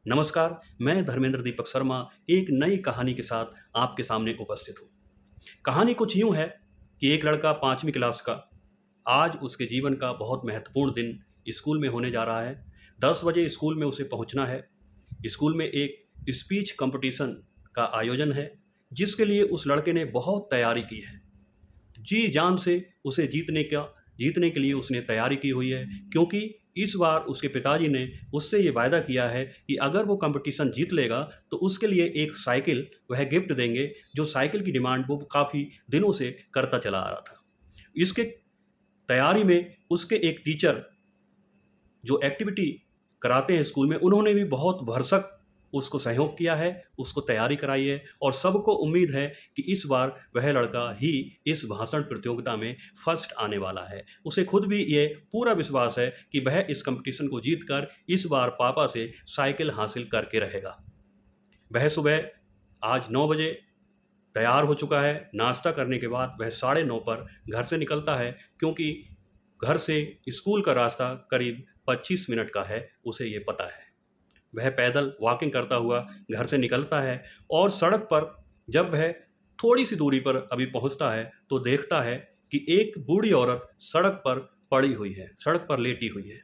नमस्कार, मैं धर्मेंद्र दीपक शर्मा एक नई कहानी के साथ आपके सामने उपस्थित हूँ। कहानी कुछ यूँ है कि एक लड़का 5वीं क्लास का, आज उसके जीवन का बहुत महत्वपूर्ण दिन स्कूल में होने जा रहा है। 10 बजे स्कूल में उसे पहुँचना है। स्कूल में एक स्पीच कॉम्पिटिशन का आयोजन है, जिसके लिए उस लड़के ने बहुत तैयारी की है। जी-जान से उसे जीतने के लिए उसने तैयारी की हुई है, क्योंकि इस बार उसके पिताजी ने उससे ये वायदा किया है कि अगर वो कॉम्पिटिशन जीत लेगा, तो उसके लिए एक साइकिल वह गिफ्ट देंगे, जो साइकिल की डिमांड वो काफ़ी दिनों से करता चला आ रहा था। इसके तैयारी में उसके एक टीचर जो एक्टिविटी कराते हैं स्कूल में, उन्होंने भी बहुत भरसक उसको सहयोग किया है, उसको तैयारी कराई है और सबको उम्मीद है कि इस बार वह लड़का ही इस भाषण प्रतियोगिता में फर्स्ट आने वाला है। उसे खुद भी ये पूरा विश्वास है कि वह इस कॉम्पिटिशन को जीतकर इस बार पापा से साइकिल हासिल करके रहेगा। वह सुबह आज 9 बजे तैयार हो चुका है। नाश्ता करने के बाद वह 9:30 पर घर से निकलता है, क्योंकि घर से स्कूल का रास्ता करीब 25 मिनट का है, उसे ये पता है। वह पैदल वॉकिंग करता हुआ घर से निकलता है और सड़क पर जब वह थोड़ी-सी दूरी पर अभी पहुँचता है, तो देखता है कि एक बूढ़ी औरत सड़क पर पड़ी हुई है, सड़क पर लेटी हुई है।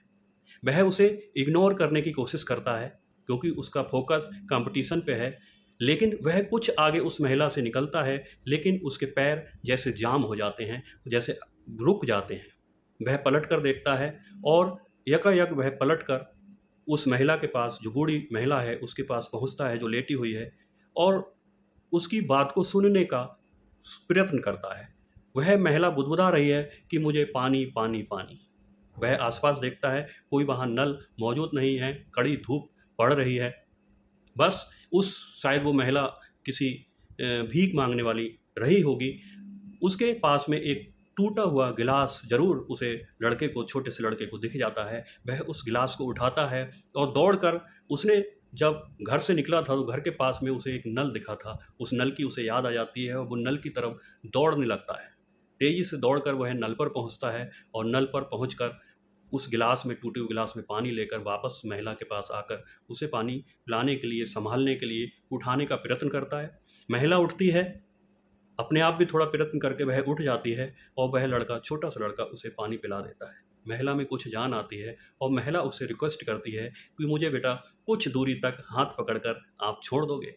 वह उसे इग्नोर करने की कोशिश करता है, क्योंकि उसका फ़ोकस कॉम्पिटिशन पे है, लेकिन वह कुछ आगे उस महिला से निकलता है, लेकिन उसके पैर जैसे जाम हो जाते हैं, जैसे रुक जाते हैं। वह पलट कर देखता है और यकायक वह पलटकर उस महिला के पास, जो बूढ़ी महिला है, उसके पास पहुँचता है, जो लेटी हुई है, और उसकी बात को सुनने का प्रयत्न करता है। वह महिला बुदबुदा रही है कि मुझे पानी, पानी, पानी। वह आस-पास देखता है, कोई वहाँ नल मौजूद नहीं है, कड़ी धूप पड़ रही है। बस उस शायद वो महिला किसी भीख माँगने वाली रही होगी। उसके पास में एक टूटा हुआ गिलास ज़रूर उसे छोटे से लड़के को दिख जाता है। वह उस गिलास को उठाता है और दौड़कर, उसने जब घर से निकला था, तो घर के पास में उसे एक नल दिखा था। उस नल की उसे याद आ जाती है और वो नल की तरफ दौड़ने लगता है। तेज़ी से दौड़कर वह नल पर पहुँचता है और नल पर पहुँचकर उस गिलास में, टूटे हुए गिलास में पानी लेकर वापस महिला के पास आकर उसे पानी पिलाने के लिए, सँभालने के लिए, उठाने का प्रयत्न करता है। महिला उठती है, अपने आप भी थोड़ा प्रयत्न करके वह उठ जाती है और वह लड़का, छोटा-सा लड़का, उसे पानी पिला देता है। महिला में कुछ जान आती है और महिला उससे रिक्वेस्ट करती है कि मुझे बेटा कुछ दूरी तक हाथ पकड़कर आप छोड़ दोगे?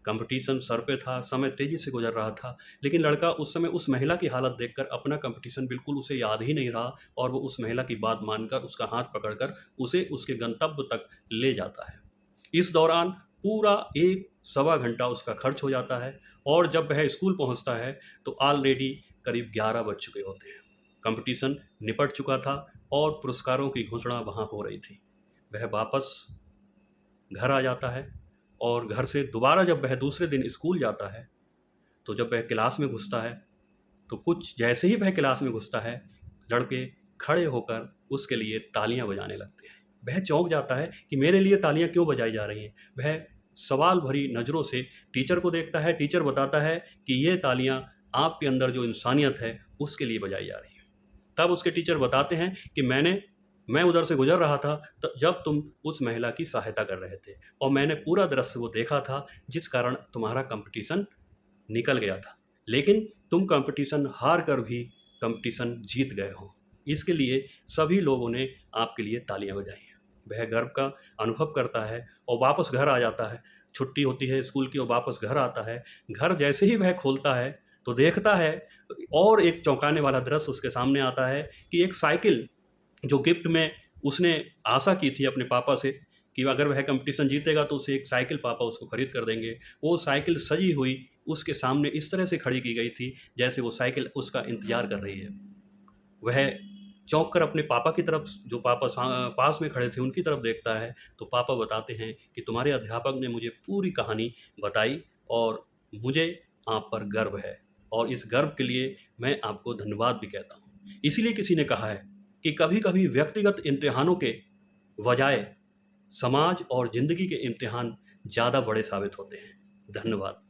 कॉम्पिटिशन सर पे था, समय तेज़ी से गुज़र रहा था, लेकिन लड़का उस समय उस महिला की हालत देखकर अपना कॉम्पिटिशन बिल्कुल उसे याद ही नहीं रहा और वो उस महिला की बात मानकर, उसका हाथ पकड़कर उसे उसके गंतव्य तक ले जाता है। इस दौरान पूरा 1 सवा घंटा उसका खर्च हो जाता है और जब वह स्कूल पहुँचता है, तो ऑलरेडी करीब 11 बज चुके होते हैं। कॉम्पिटिशन निपट चुका था और पुरस्कारों की घोषणा वहाँ हो रही थी। वह वापस घर आ जाता है और घर से दोबारा जब वह दूसरे दिन स्कूल जाता है, तो जब वह क्लास में घुसता है, तो कुछ जैसे ही वह क्लास में घुसता है, लड़के खड़े होकर उसके लिए तालियां बजाने लगते हैं। वह चौंक जाता है कि मेरे लिए तालियां क्यों बजाई जा रही हैं। वह सवाल भरी नज़रों से टीचर को देखता है। टीचर बताता है कि ये तालियां आपके अंदर जो इंसानियत है, उसके लिए बजाई जा रही हैं। तब उसके टीचर बताते हैं कि मैं उधर से गुज़र रहा था, जब तुम उस महिला की सहायता कर रहे थे, और मैंने पूरा दृश्य वो देखा था, जिस कारण तुम्हारा कॉम्पिटिशन निकल गया था। लेकिन तुम कॉम्पिटिशन हार कर भी कॉम्पिटिशन जीत गए हो। इसके लिए सभी लोगों ने आपके लिए तालियाँ बजाई हैं। वह गर्व का अनुभव करता है और वापस घर आ जाता है। छुट्टी होती है स्कूल की और वापस घर आता है। घर जैसे ही वह खोलता है, तो देखता है, और एक चौंकाने वाला दृश्य उसके सामने आता है कि एक साइकिल, जो गिफ्ट में उसने आशा की थी अपने पापा से कि अगर वह कॉम्पिटिशन जीतेगा तो उसे एक साइकिल पापा उसको खरीद कर देंगे। वो साइकिल सजी हुई उसके सामने इस तरह से खड़ी की गई थी, जैसे वो साइकिल उसका इंतज़ार कर रही है। वह चौंक कर अपने पापा की तरफ, जो पापा पास में खड़े थे, उनकी तरफ देखता है, तो पापा बताते हैं कि तुम्हारे अध्यापक ने मुझे पूरी कहानी बताई और मुझे आप पर गर्व है, और इस गर्व के लिए मैं आपको धन्यवाद भी कहता हूँ। इसीलिए किसी ने कहा है कि कभी-कभी व्यक्तिगत इम्तिहानों के बजाय समाज और ज़िंदगी के इम्तिहान ज़्यादा बड़े साबित होते हैं। धन्यवाद।